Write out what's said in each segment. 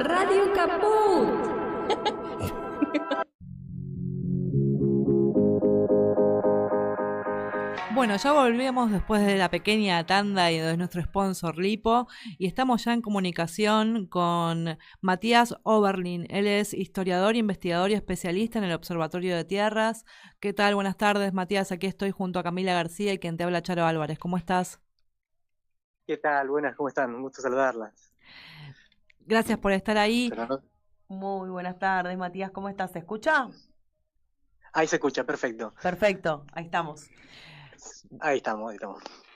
Radio Caput. Bueno, ya volvemos después de la pequeña tanda y de nuestro sponsor Lipo y estamos ya en comunicación con Matías Oberlin. Él es historiador, investigador y especialista en el Observatorio de Tierras. ¿Qué tal? Buenas tardes, Matías. Aquí estoy junto a Camila García y quien te habla, Charo Álvarez. ¿Cómo estás? ¿Qué tal? Buenas, ¿cómo están? Un gusto saludarlas. Gracias por estar ahí. Muy buenas tardes, Matías. ¿Cómo estás? ¿Se escucha? Ahí se escucha, perfecto. Perfecto, ahí estamos. Ahí estamos.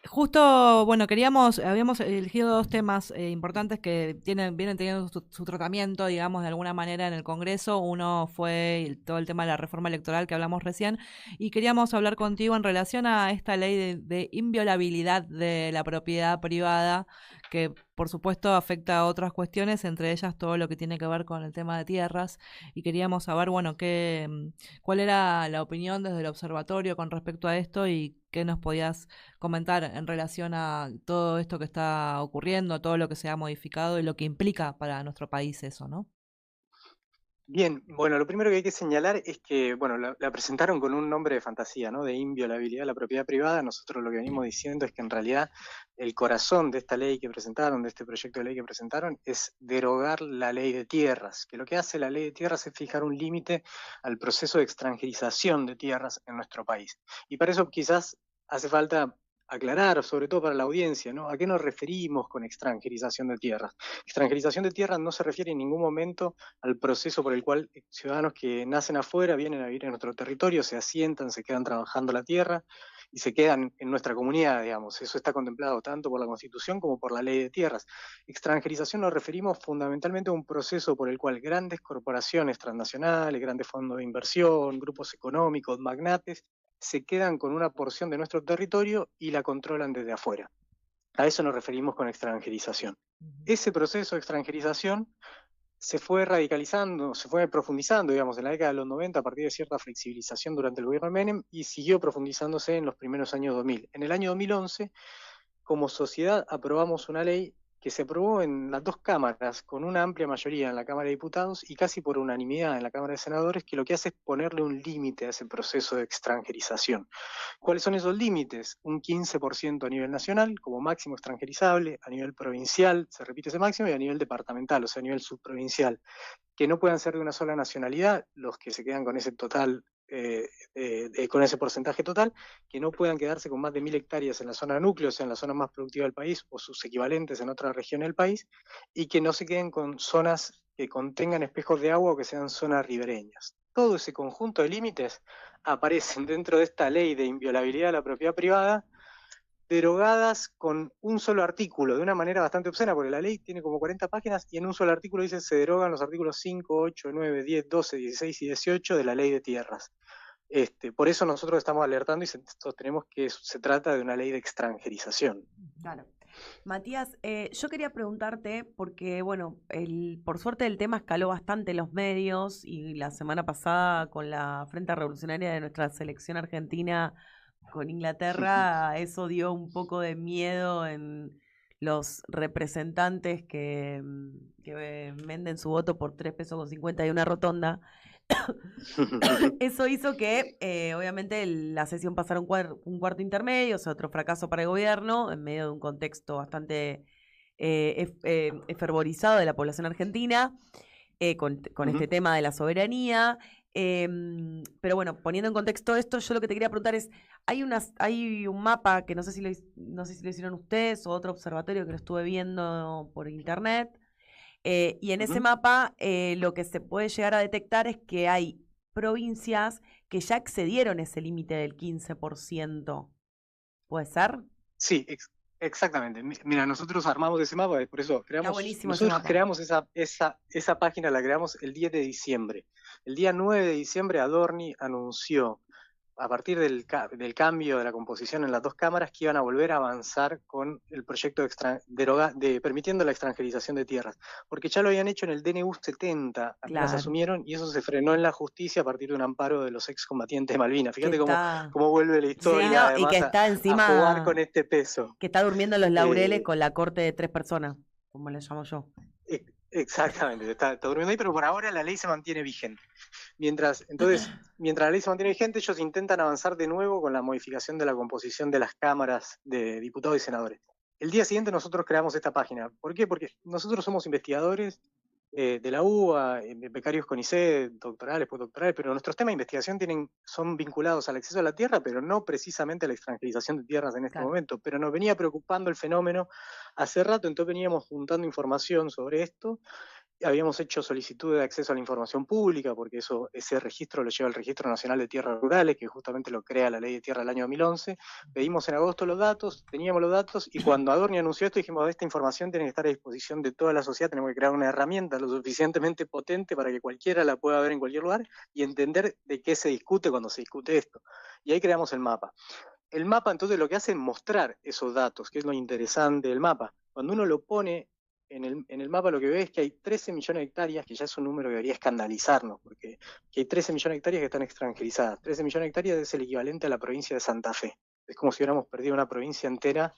Justo, bueno, habíamos elegido dos temas importantes que vienen teniendo su tratamiento, digamos, de alguna manera en el Congreso. Uno fue todo el tema de la reforma electoral que hablamos recién, y queríamos hablar contigo en relación a esta ley de inviolabilidad de la propiedad privada, que por supuesto afecta a otras cuestiones, entre ellas todo lo que tiene que ver con el tema de tierras, y queríamos saber, bueno, cuál era la opinión desde el observatorio con respecto a esto y qué nos podías comentar en relación a todo esto que está ocurriendo, todo lo que se ha modificado y lo que implica para nuestro país eso, ¿no? Bien, bueno, lo primero que hay que señalar es que, bueno, la presentaron con un nombre de fantasía, ¿no? De inviolabilidad de la propiedad privada. Nosotros lo que venimos diciendo es que en realidad el corazón de esta ley que presentaron, de este proyecto de ley que presentaron, es derogar la ley de tierras, que lo que hace la ley de tierras es fijar un límite al proceso de extranjerización de tierras en nuestro país. Y para eso quizás hace falta aclarar, sobre todo para la audiencia, ¿no? ¿A qué nos referimos con extranjerización de tierras? Extranjerización de tierras no se refiere en ningún momento al proceso por el cual ciudadanos que nacen afuera vienen a vivir en nuestro territorio, se asientan, se quedan trabajando la tierra y se quedan en nuestra comunidad, digamos. Eso está contemplado tanto por la Constitución como por la Ley de Tierras. Extranjerización nos referimos fundamentalmente a un proceso por el cual grandes corporaciones transnacionales, grandes fondos de inversión, grupos económicos, magnates, se quedan con una porción de nuestro territorio y la controlan desde afuera. A eso nos referimos con extranjerización. Ese proceso de extranjerización se fue radicalizando, se fue profundizando, digamos, en la década de los 90 a partir de cierta flexibilización durante el gobierno de Menem y siguió profundizándose en los primeros años 2000. En el año 2011, como sociedad, aprobamos una ley que se aprobó en las dos cámaras con una amplia mayoría en la Cámara de Diputados y casi por unanimidad en la Cámara de Senadores, que lo que hace es ponerle un límite a ese proceso de extranjerización. ¿Cuáles son esos límites? Un 15% a nivel nacional como máximo extranjerizable, a nivel provincial se repite ese máximo, y a nivel departamental, o sea, a nivel subprovincial, que no puedan ser de una sola nacionalidad los que se quedan con ese total, con ese porcentaje total, que no puedan quedarse con más de 1000 hectáreas en la zona núcleo, o sea, en la zona más productiva del país, o sus equivalentes en otra región del país, y que no se queden con zonas que contengan espejos de agua o que sean zonas ribereñas. Todo ese conjunto de límites aparecen dentro de esta ley de inviolabilidad de la propiedad privada, derogadas con un solo artículo, de una manera bastante obscena, porque la ley tiene como 40 páginas y en un solo artículo dice se derogan los artículos 5, 8, 9, 10, 12, 16 y 18 de la ley de tierras. Por eso nosotros estamos alertando y sostenemos que se trata de una ley de extranjerización. Claro. Matías, yo quería preguntarte, porque bueno, por suerte el tema escaló bastante en los medios y la semana pasada con la Frente Revolucionaria de nuestra selección argentina con Inglaterra, eso dio un poco de miedo en los representantes que venden su voto por 3 pesos con 50 y una rotonda. Eso hizo que, obviamente, la sesión pasara un cuarto intermedio, o sea, otro fracaso para el gobierno, en medio de un contexto bastante fervorizado de la población argentina, con este tema de la soberanía. Pero bueno, poniendo en contexto esto, yo lo que te quería preguntar es, hay un mapa que no sé si lo hicieron ustedes o otro observatorio que lo estuve viendo por internet, y en ese mapa lo que se puede llegar a detectar es que hay provincias que ya excedieron ese límite del 15%. ¿Puede ser? Sí, exactamente. Mira, nosotros armamos ese mapa, por eso creamos esa página, la creamos el 10 de diciembre. El día 9 de diciembre Adorni anunció, a partir del cambio de la composición en las dos cámaras, que iban a volver a avanzar con el proyecto permitiendo la extranjerización de tierras, porque ya lo habían hecho en el DNU 70, apenas asumieron, y eso se frenó en la justicia a partir de un amparo de los excombatientes de Malvinas. Fíjate cómo vuelve la historia, sí, además, y que está encima, a jugar con este peso. Que está durmiendo en los laureles con la corte de 3 personas, como le llamo yo. Exactamente, está durmiendo ahí, pero por ahora la ley se mantiene vigente. Mientras la ley se mantiene vigente, ellos intentan avanzar de nuevo con la modificación de la composición de las cámaras de diputados y senadores. El día siguiente nosotros creamos esta página. ¿Por qué? Porque nosotros somos investigadores de la UBA, becarios CONICET, doctorales, postdoctorales, pero nuestros temas de investigación son vinculados al acceso a la tierra, pero no precisamente a la extranjerización de tierras en este momento. Pero nos venía preocupando el fenómeno hace rato, entonces veníamos juntando información sobre esto. Habíamos hecho solicitud de acceso a la información pública, porque ese registro lo lleva el Registro Nacional de Tierras Rurales, que justamente lo crea la Ley de Tierra del año 2011. Pedimos en agosto los datos, teníamos los datos, y cuando Adorni anunció esto, dijimos, esta información tiene que estar a disposición de toda la sociedad, tenemos que crear una herramienta lo suficientemente potente para que cualquiera la pueda ver en cualquier lugar y entender de qué se discute cuando se discute esto. Y ahí creamos el mapa. El mapa entonces lo que hace es mostrar esos datos, que es lo interesante del mapa. Cuando uno lo pone en el mapa, lo que ve es que hay 13 millones de hectáreas, que ya es un número que debería escandalizarnos, porque que hay 13 millones de hectáreas que están extranjerizadas. 13 millones de hectáreas es el equivalente a la provincia de Santa Fe. Es como si hubiéramos perdido una provincia entera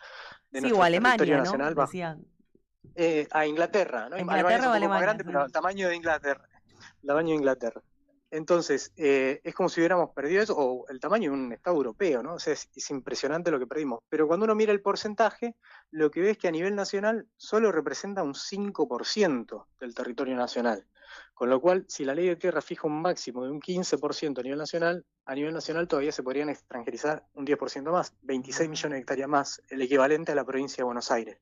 de nuestro territorio nacional. Decían. A Inglaterra, ¿no? Inglaterra es un o poco Alemania, más grande, pero al tamaño de Inglaterra. El tamaño de Inglaterra. Entonces, es como si hubiéramos perdido eso, o el tamaño de un Estado europeo, ¿no? O sea, es impresionante lo que perdimos. Pero cuando uno mira el porcentaje, lo que ve es que a nivel nacional solo representa un 5% del territorio nacional. Con lo cual, si la ley de tierra fija un máximo de un 15% a nivel nacional todavía se podrían extranjerizar un 10% más, 26 millones de hectáreas más, el equivalente a la provincia de Buenos Aires.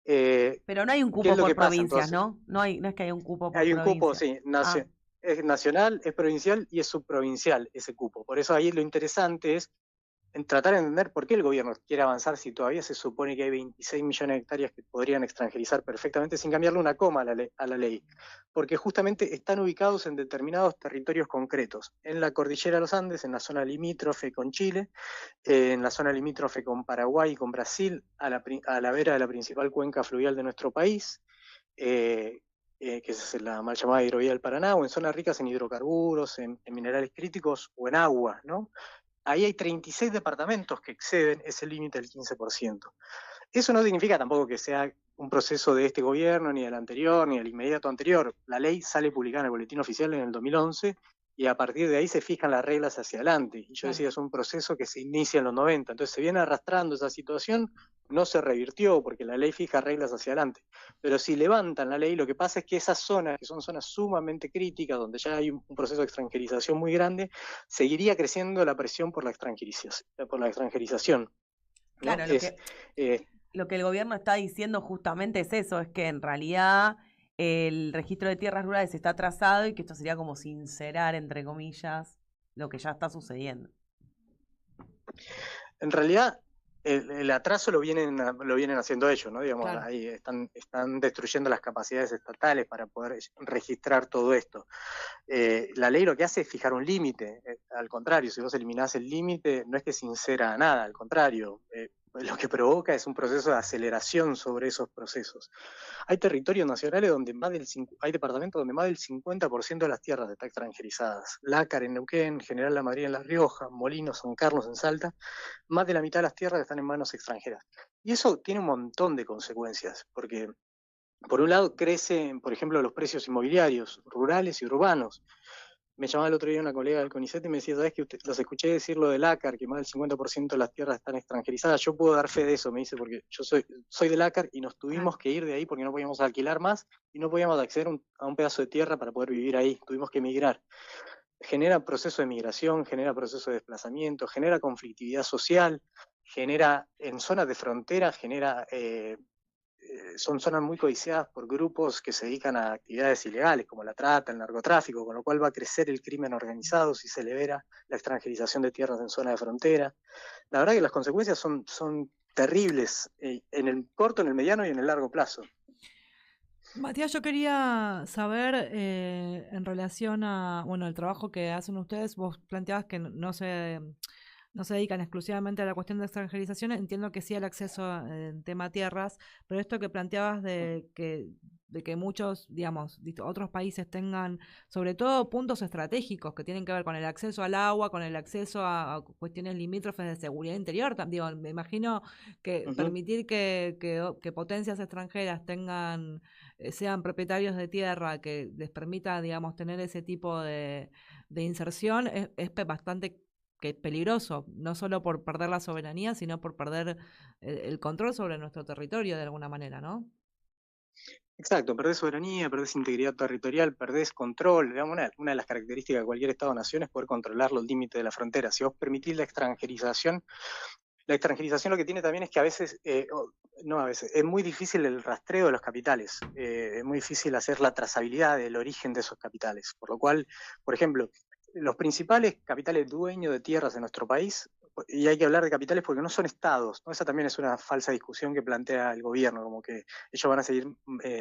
Pero no hay un cupo por provincias, ¿no? No es que haya un cupo por provincia. Hay un cupo, sí, es nacional, es provincial y es subprovincial ese cupo. Por eso ahí lo interesante es tratar de entender por qué el gobierno quiere avanzar si todavía se supone que hay 26 millones de hectáreas que podrían extranjerizar perfectamente sin cambiarle una coma a la ley. Porque justamente están ubicados en determinados territorios concretos. En la cordillera de los Andes, en la zona limítrofe con Chile, en la zona limítrofe con Paraguay y con Brasil, a la vera de la principal cuenca fluvial de nuestro país, que es la mal llamada hidrovía del Paraná, o en zonas ricas en hidrocarburos, en minerales críticos o en agua, ¿no? Ahí hay 36 departamentos que exceden ese límite del 15%. Eso no significa tampoco que sea un proceso de este gobierno, ni del anterior, ni del inmediato anterior. La ley sale publicada en el Boletín Oficial en el 2011 y a partir de ahí se fijan las reglas hacia adelante. Y yo decía, es un proceso que se inicia en los 90. Entonces se viene arrastrando esa situación, no se revirtió porque la ley fija reglas hacia adelante. Pero si levantan la ley, lo que pasa es que esas zonas, que son zonas sumamente críticas, donde ya hay un proceso de extranjerización muy grande, seguiría creciendo la presión por la extranjerización. Claro, ¿no? Lo que el gobierno está diciendo justamente es eso, es que en realidad el registro de tierras rurales está atrasado y que esto sería como sincerar, entre comillas, lo que ya está sucediendo. En realidad, el atraso lo vienen haciendo ellos, ¿no? Digamos, Claro. ahí están destruyendo las capacidades estatales para poder registrar todo esto. La ley lo que hace es fijar un límite. Al contrario, si vos eliminás el límite, no es que sincera nada, al contrario. Lo que provoca es un proceso de aceleración sobre esos procesos. Hay territorios nacionales donde hay departamentos donde más del 50% de las tierras están extranjerizadas. Lácar en Neuquén, General La Madrid en La Rioja, Molinos, San Carlos en Salta, más de la mitad de las tierras están en manos extranjeras. Y eso tiene un montón de consecuencias, porque por un lado crecen, por ejemplo, los precios inmobiliarios, rurales y urbanos. Me llamaba el otro día una colega del CONICET y me decía, ¿sabes que los escuché decir lo del ACAR, que más del 50% de las tierras están extranjerizadas? Yo puedo dar fe de eso, me dice, porque yo soy del ACAR y nos tuvimos que ir de ahí porque no podíamos alquilar más y no podíamos acceder a un pedazo de tierra para poder vivir ahí, tuvimos que emigrar. Genera proceso de migración, genera proceso de desplazamiento, genera conflictividad social, genera en zonas de frontera, son zonas muy codiciadas por grupos que se dedican a actividades ilegales como la trata, el narcotráfico, con lo cual va a crecer el crimen organizado si se libera la extranjerización de tierras en zonas de frontera. La verdad que las consecuencias son terribles en el corto, en el mediano y en el largo plazo. Matías, yo quería saber en relación a, bueno, el trabajo que hacen ustedes, vos planteabas que no no se dedican exclusivamente a la cuestión de extranjerización, entiendo que sí al acceso en tema tierras, pero esto que planteabas de que muchos, digamos, otros países tengan sobre todo puntos estratégicos que tienen que ver con el acceso al agua, con el acceso a cuestiones limítrofes de seguridad interior, digo, me imagino que Ujú. permitir que potencias extranjeras tengan, sean propietarios de tierra, que les permita, digamos, tener ese tipo de inserción, es bastante que peligroso, no solo por perder la soberanía, sino por perder el control sobre nuestro territorio de alguna manera, ¿no? Exacto, perdés soberanía, perdés integridad territorial, perdés control. Digamos, una de las características de cualquier Estado-nación es poder controlar los límites de la frontera. Si vos permitís la extranjerización lo que tiene también es que a veces, no a veces, es muy difícil el rastreo de los capitales, es muy difícil hacer la trazabilidad del origen de esos capitales. Por lo cual, por ejemplo, los principales capitales dueños de tierras en nuestro país, y hay que hablar de capitales porque no son estados, ¿no? Esa también es una falsa discusión que plantea el gobierno, como que ellos van a seguir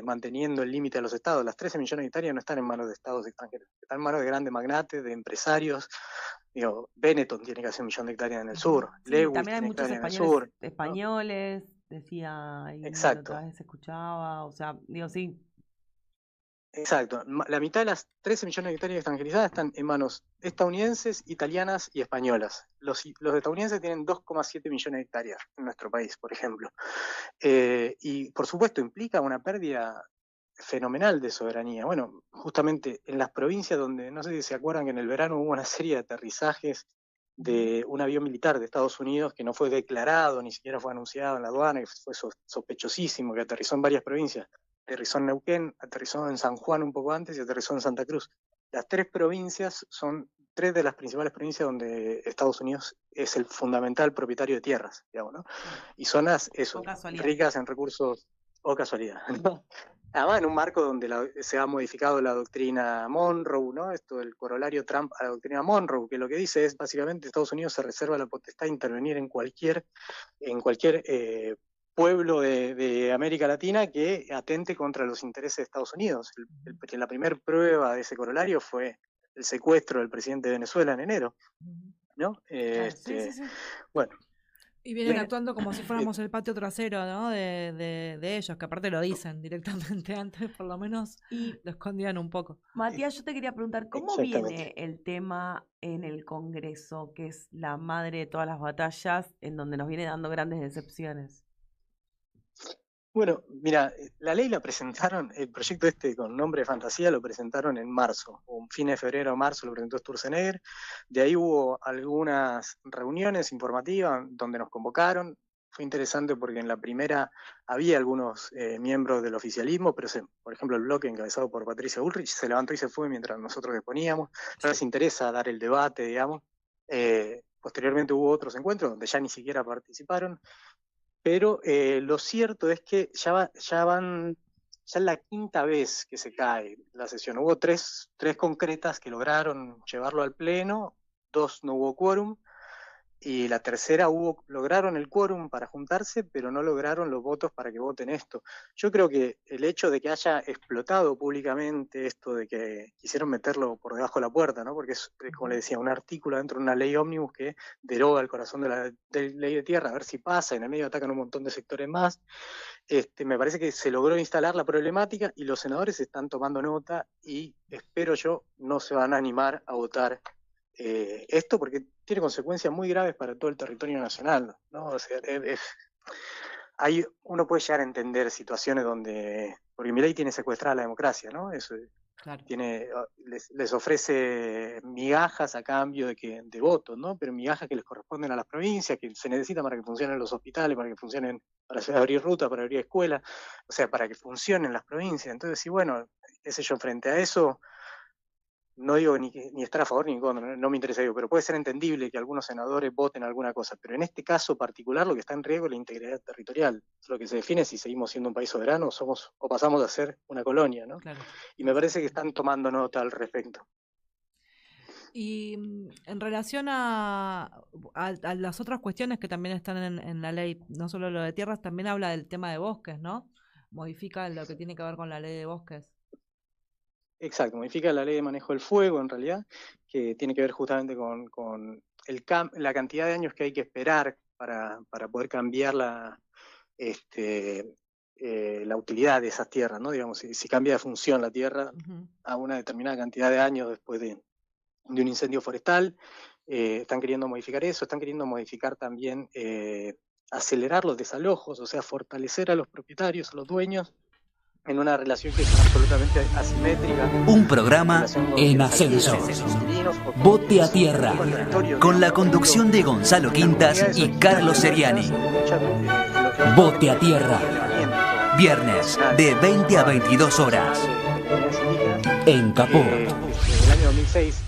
manteniendo el límite de los estados. Las 13 millones de hectáreas no están en manos de estados extranjeros, están en manos de grandes magnates, de empresarios. Digo, Benetton tiene casi 1 millón de hectáreas en el sur, Sí, Lewis también hay tiene muchos hectáreas en el españoles, sur, ¿no? españoles, decía, y la otra Exacto, vez escuchaba, o sea, digo, sí. exacto. La mitad de las 13 millones de hectáreas extranjerizadas están en manos estadounidenses, italianas y españolas. Los estadounidenses tienen 2,7 millones de hectáreas en nuestro país, por ejemplo. Y por supuesto implica una pérdida fenomenal de soberanía. Bueno, justamente en las provincias donde, no sé si se acuerdan que en el verano hubo una serie de aterrizajes de un avión militar de Estados Unidos que no fue declarado, ni siquiera fue anunciado en la aduana, que fue sospechosísimo, que aterrizó en varias provincias. Aterrizó en Neuquén, aterrizó en San Juan un poco antes y aterrizó en Santa Cruz. Las tres provincias son tres de las principales provincias donde Estados Unidos es el fundamental propietario de tierras, digamos, ¿no? Y zonas, O eso, casualidad. ricas en recursos o casualidad, ¿no? Además, en un marco donde se ha modificado la doctrina Monroe, ¿no? Esto del corolario Trump a la doctrina Monroe, que lo que dice es básicamente Estados Unidos se reserva la potestad de intervenir en cualquier pueblo de América Latina que atente contra los intereses de Estados Unidos. La primera prueba de ese corolario fue el secuestro del presidente de Venezuela en enero, ¿no? Claro, sí, sí, sí. Bueno, Y vienen bien. actuando como si fuéramos el patio trasero, ¿no? De ellos, que aparte lo dicen directamente antes, por lo menos Y lo escondían un poco. Matías, yo te quería preguntar, ¿cómo Exactamente. viene el tema en el Congreso, que es la madre de todas las batallas, en donde nos viene dando grandes decepciones? Bueno, mira, la ley la presentaron, el proyecto este con nombre de fantasía lo presentaron en marzo, un fin de febrero o marzo lo presentó Sturzenegger, de ahí hubo algunas reuniones informativas donde nos convocaron, fue interesante porque en la primera había algunos miembros del oficialismo, pero por ejemplo el bloque encabezado por Patricia Bullrich se levantó y se fue mientras nosotros exponíamos, no les interesa dar el debate, digamos. Posteriormente hubo otros encuentros donde ya ni siquiera participaron, pero lo cierto es que ya es la quinta vez que se cae la sesión. Hubo tres concretas que lograron llevarlo al pleno, dos no hubo quórum, y la tercera lograron el quórum para juntarse, pero no lograron los votos para que voten esto. Yo creo que el hecho de que haya explotado públicamente esto de que quisieron meterlo por debajo de la puerta, ¿no? Porque es, como le decía, un artículo dentro de una ley ómnibus que deroga el corazón de la ley de tierra, a ver si pasa, en el medio atacan un montón de sectores más. Me parece que se logró instalar la problemática y los senadores están tomando nota y espero yo no se van a animar a votar esto porque tiene consecuencias muy graves para todo el territorio nacional, ¿no? O sea, uno puede llegar a entender situaciones donde, porque Milei tiene secuestrada la democracia, ¿no? Eso Claro. les ofrece migajas a cambio de votos, ¿no? Pero migajas que les corresponden a las provincias, que se necesitan para que funcionen los hospitales, para que funcionen, para abrir rutas, para abrir escuelas, o sea, para que funcionen las provincias. Entonces, sí, bueno, qué sé yo, frente a eso, no digo ni estar a favor ni en contra, no me interesa, pero puede ser entendible que algunos senadores voten alguna cosa, pero en este caso particular lo que está en riesgo es la integridad territorial. Lo que se define es si seguimos siendo un país soberano o pasamos a ser una colonia, ¿no? Claro. Y me parece que están tomando nota al respecto. Y en relación a las otras cuestiones que también están en la ley, no solo lo de tierras, también habla del tema de bosques, ¿no? Modifica lo que tiene que ver con la ley de bosques. Exacto, modifica la ley de manejo del fuego en realidad, que tiene que ver justamente con la cantidad de años que hay que esperar para poder cambiar la utilidad de esas tierras, ¿no? Digamos, si cambia de función la tierra a una determinada cantidad de años después de un incendio forestal. Están queriendo modificar eso, están queriendo modificar también, acelerar los desalojos, o sea, fortalecer a los propietarios, a los dueños, en una relación que es absolutamente asimétrica. Un programa en ascenso. Bote a Tierra, con la conducción de Gonzalo Quintas y Carlos Seriani. Bote a Tierra, viernes de 20 a 22 horas, en Caput. El año 2006,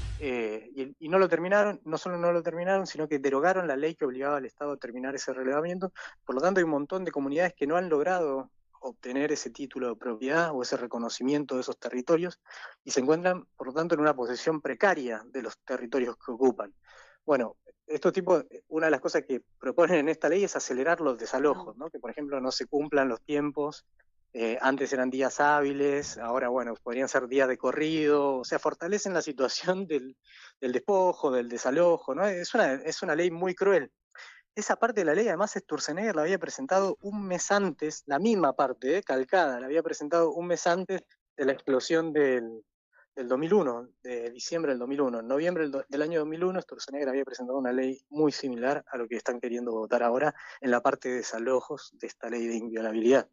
y no lo terminaron, no solo no lo terminaron, sino que derogaron la ley que obligaba al Estado a terminar ese relevamiento. Por lo tanto, hay un montón de comunidades que no han logrado obtener ese título de propiedad o ese reconocimiento de esos territorios y se encuentran, por lo tanto, en una posesión precaria de los territorios que ocupan. Bueno, estos tipos, una de las cosas que proponen en esta ley es acelerar los desalojos, ¿no? Que por ejemplo no se cumplan los tiempos, antes eran días hábiles, ahora bueno, podrían ser días de corrido, o sea, fortalecen la situación del despojo, del desalojo, ¿no? Es una ley muy cruel. Esa parte de la ley, además, Sturzenegger la había presentado un mes antes, la misma parte, calcada, la había presentado un mes antes de la explosión del 2001, de diciembre del 2001. En noviembre del año 2001, Sturzenegger había presentado una ley muy similar a lo que están queriendo votar ahora en la parte de desalojos de esta ley de inviolabilidad.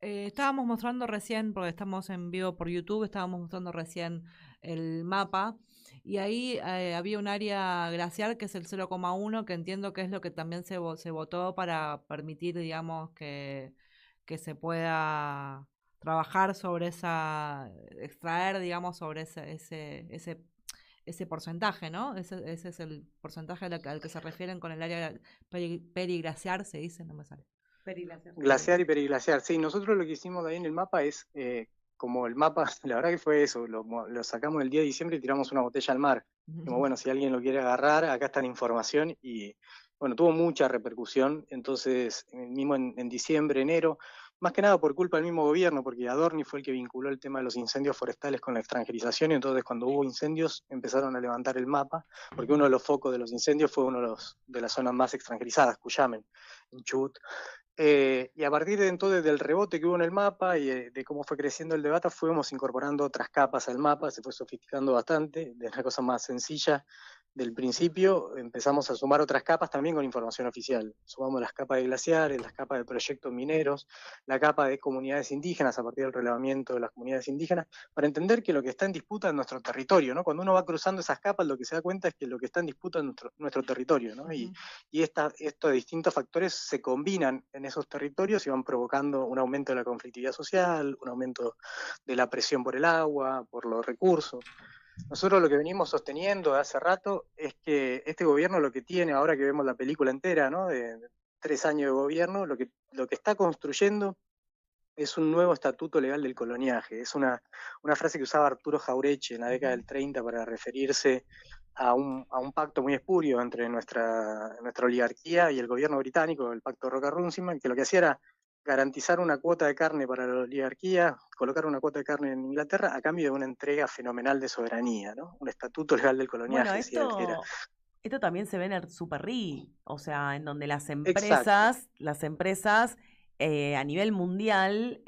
Estábamos mostrando recién, porque estamos en vivo por YouTube, estábamos mostrando recién el mapa. Y ahí había un área glaciar que es el 0,1, que entiendo que es lo que también se votó para permitir, digamos, que se pueda trabajar sobre extraer, digamos, sobre ese porcentaje, ¿no? Ese es el porcentaje al que se refieren con el área periglaciar, se dice, no me sale. Glaciar y periglaciar, sí. Nosotros lo que hicimos ahí en el mapa es... como el mapa, la verdad que fue eso, lo sacamos el día de diciembre y tiramos una botella al mar. Como bueno, si alguien lo quiere agarrar, acá está la información y bueno, tuvo mucha repercusión, entonces mismo en diciembre, enero, más que nada por culpa del mismo gobierno, porque Adorni fue el que vinculó el tema de los incendios forestales con la extranjerización y entonces cuando hubo incendios empezaron a levantar el mapa, porque uno de los focos de los incendios fue uno de las zonas más extranjerizadas, Cuyamen, en Chubut. Y a partir de entonces del rebote que hubo en el mapa y de cómo fue creciendo el debate, fuimos incorporando otras capas al mapa, se fue sofisticando bastante, de una cosa más sencilla del principio, empezamos a sumar otras capas también con información oficial. Sumamos las capas de glaciares, las capas de proyectos mineros, la capa de comunidades indígenas a partir del relevamiento de las comunidades indígenas, para entender que lo que está en disputa es nuestro territorio, ¿no? Cuando uno va cruzando esas capas, lo que se da cuenta es que lo que está en disputa es nuestro territorio, ¿no? Y estos distintos factores se combinan en esos territorios y van provocando un aumento de la conflictividad social, un aumento de la presión por el agua, por los recursos. Nosotros lo que venimos sosteniendo de hace rato es que este gobierno lo que tiene, ahora que vemos la película entera, ¿no? de 3 años de gobierno, lo que está construyendo es un nuevo estatuto legal del coloniaje. Es una frase que usaba Arturo Jauretche en la década del 30 para referirse a un pacto muy espurio entre nuestra oligarquía y el gobierno británico, el pacto Roca-Runciman, que lo que hacía era garantizar una cuota de carne para la oligarquía, colocar una cuota de carne en Inglaterra a cambio de una entrega fenomenal de soberanía, ¿no? Un estatuto legal del coloniaje. Bueno, esto también se ve en el Super RI, o sea, en donde las empresas a nivel mundial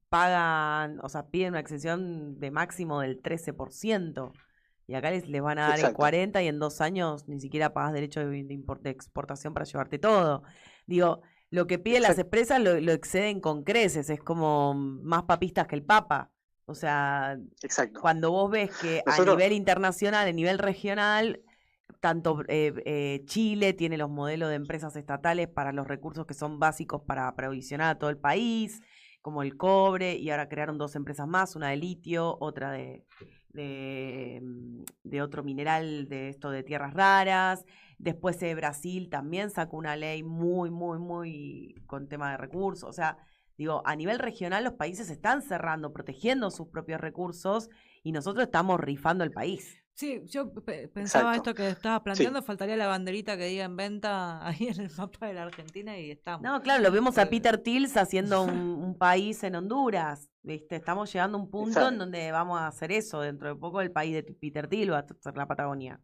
pagan, o sea, piden una exención de máximo del 13%. Y acá les van a dar el 40% y en 2 años ni siquiera pagas derecho de exportación para llevarte todo. Digo, lo que piden las empresas lo exceden con creces, es como más papistas que el Papa. O sea, cuando vos ves que a nivel internacional, a nivel regional, tanto Chile tiene los modelos de empresas estatales para los recursos que son básicos para aprovisionar a todo el país, como el cobre, y ahora crearon 2 empresas más, una de litio, otra de otro mineral de esto de tierras raras. Después Brasil también sacó una ley muy, muy, muy con tema de recursos. O sea, digo, a nivel regional los países están cerrando, protegiendo sus propios recursos y nosotros estamos rifando el país. Sí, yo pensaba esto que estaba planteando, faltaría la banderita que diga en venta ahí en el mapa de la Argentina y estamos. No, claro, lo vemos a Peter Tills haciendo un país en Honduras, ¿viste? Estamos llegando a un punto en donde vamos a hacer eso, dentro de poco el país de Peter Thiel va a ser la Patagonia.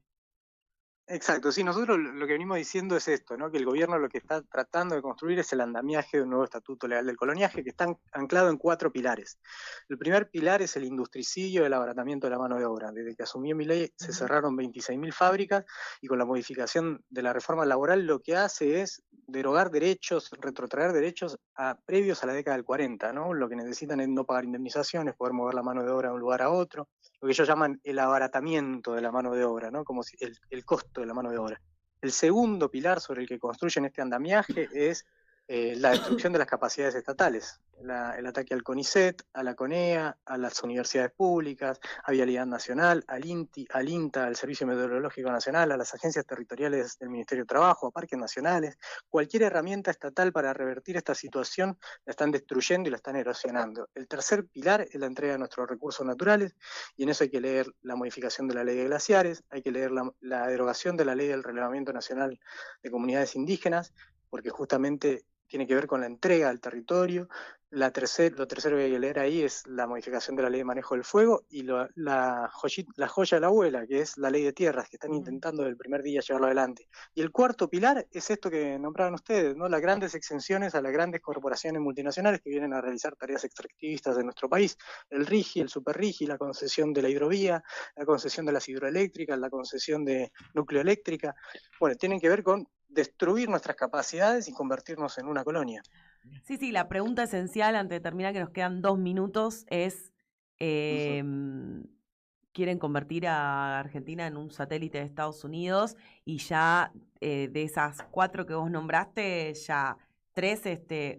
Exacto, sí, nosotros lo que venimos diciendo es esto, ¿no? Que el gobierno lo que está tratando de construir es el andamiaje de un nuevo estatuto legal del coloniaje que está anclado en 4 pilares. El primer pilar es el industricidio y el abaratamiento de la mano de obra. Desde que asumió Milei se cerraron 26.000 fábricas y con la modificación de la reforma laboral lo que hace es derogar derechos, retrotraer derechos previos a la década del 40, ¿no? Lo que necesitan es no pagar indemnizaciones, poder mover la mano de obra de un lugar a otro, lo que ellos llaman el abaratamiento de la mano de obra, ¿no? Como si el costo de la mano de obra. El segundo pilar sobre el que construyen este andamiaje es la destrucción de las capacidades estatales, el ataque al CONICET, a la CONEA, a las universidades públicas, a Vialidad Nacional, al INTI, al INTA, al Servicio Meteorológico Nacional, a las agencias territoriales del Ministerio de Trabajo, a parques nacionales. Cualquier herramienta estatal para revertir esta situación la están destruyendo y la están erosionando. El tercer pilar es la entrega de nuestros recursos naturales, y en eso hay que leer la modificación de la ley de glaciares, hay que leer la derogación de la ley del Relevamiento Nacional de Comunidades Indígenas, porque justamente tiene que ver con la entrega al territorio. Lo tercero que hay que leer ahí es la modificación de la ley de manejo del fuego y la joya de la abuela, que es la ley de tierras, que están intentando desde el primer día llevarlo adelante. Y el cuarto pilar es esto que nombraron ustedes, ¿no? Las grandes exenciones a las grandes corporaciones multinacionales que vienen a realizar tareas extractivistas de nuestro país. El RIGI, el Super RIGI, la concesión de la hidrovía, la concesión de las hidroeléctricas, la concesión de nucleoeléctrica. Bueno, tienen que ver con destruir nuestras capacidades y convertirnos en una colonia. Sí, la pregunta esencial antes de terminar, que nos quedan 2 minutos, es quieren convertir a Argentina en un satélite de Estados Unidos y ya de esas 4 que vos nombraste, ya 3,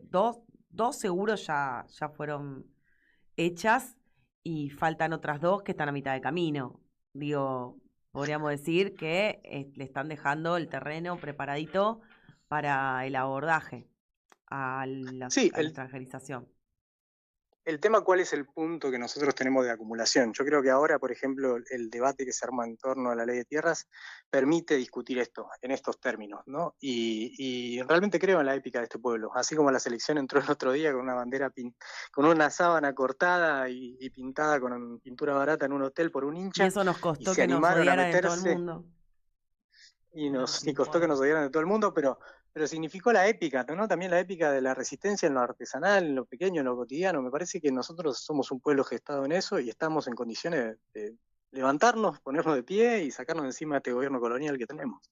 2 seguros ya fueron hechas y faltan otras 2 que están a mitad de camino. Digo, podríamos decir que le están dejando el terreno preparadito para el abordaje a la extranjerización. El tema, ¿cuál es el punto que nosotros tenemos de acumulación? Yo creo que ahora, por ejemplo, el debate que se arma en torno a la ley de tierras permite discutir esto en estos términos, ¿no? Y realmente creo en la épica de este pueblo. Así como la selección entró el otro día con una bandera, con una sábana cortada y pintada con pintura barata en un hotel por un hincha. Y eso nos costó que nos odiaran de todo el mundo. Y costó que nos odiaran de todo el mundo, pero significó la épica, ¿no? También la épica de la resistencia en lo artesanal, en lo pequeño, en lo cotidiano. Me parece que nosotros somos un pueblo gestado en eso y estamos en condiciones de levantarnos, ponernos de pie y sacarnos encima de este gobierno colonial que tenemos.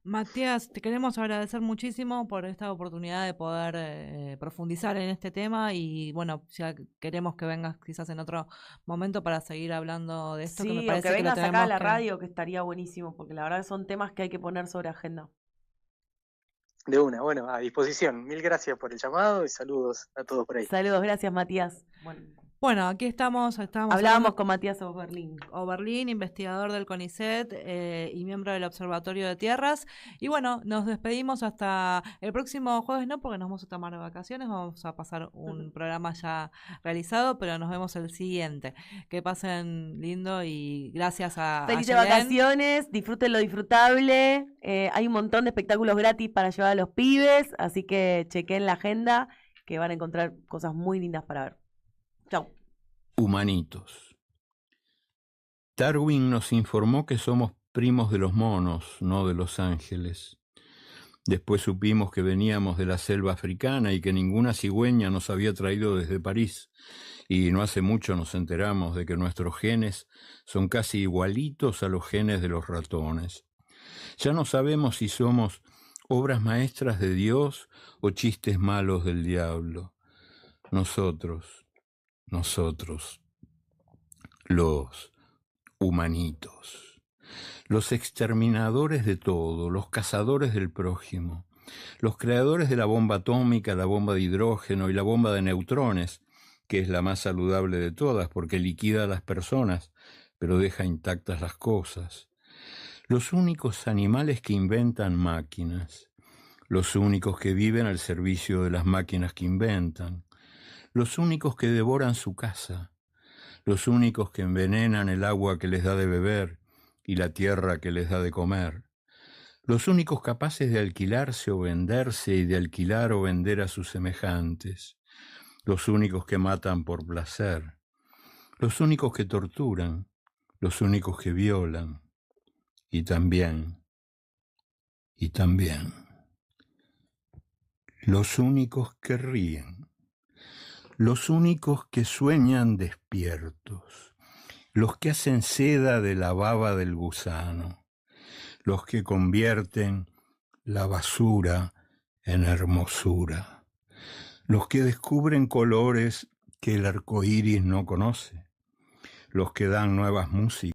Matías, te queremos agradecer muchísimo por esta oportunidad de poder profundizar en este tema y bueno, ya queremos que vengas quizás en otro momento para seguir hablando de esto. Sí, que me parece que vengas que acá a la radio, que estaría buenísimo, porque la verdad que son temas que hay que poner sobre agenda. De una, bueno, a disposición. Mil gracias por el llamado y saludos a todos por ahí. Saludos, gracias Matías. Bueno, aquí estamos Hablábamos con Matías Oberlin. Oberlin, investigador del CONICET y miembro del Observatorio de Tierras. Y bueno, nos despedimos hasta el próximo jueves, no porque nos vamos a tomar de vacaciones, vamos a pasar un programa ya realizado, pero nos vemos el siguiente. Que pasen lindo y gracias a Felices vacaciones, disfruten lo disfrutable. Hay un montón de espectáculos gratis para llevar a los pibes, así que chequen la agenda que van a encontrar cosas muy lindas para ver. Chau. Humanitos. Darwin nos informó que somos primos de los monos, no de los ángeles. Después supimos que veníamos de la selva africana y que ninguna cigüeña nos había traído desde París. Y no hace mucho nos enteramos de que nuestros genes son casi igualitos a los genes de los ratones. Ya no sabemos si somos obras maestras de Dios o chistes malos del diablo. Nosotros, los humanitos, los exterminadores de todo, los cazadores del prójimo, los creadores de la bomba atómica, la bomba de hidrógeno y la bomba de neutrones, que es la más saludable de todas porque liquida a las personas, pero deja intactas las cosas. Los únicos animales que inventan máquinas, los únicos que viven al servicio de las máquinas que inventan, los únicos que devoran su casa, los únicos que envenenan el agua que les da de beber y la tierra que les da de comer, los únicos capaces de alquilarse o venderse y de alquilar o vender a sus semejantes, los únicos que matan por placer, los únicos que torturan, los únicos que violan y también, los únicos que ríen, los únicos que sueñan despiertos, los que hacen seda de la baba del gusano, los que convierten la basura en hermosura, los que descubren colores que el arco iris no conoce, los que dan nuevas músicas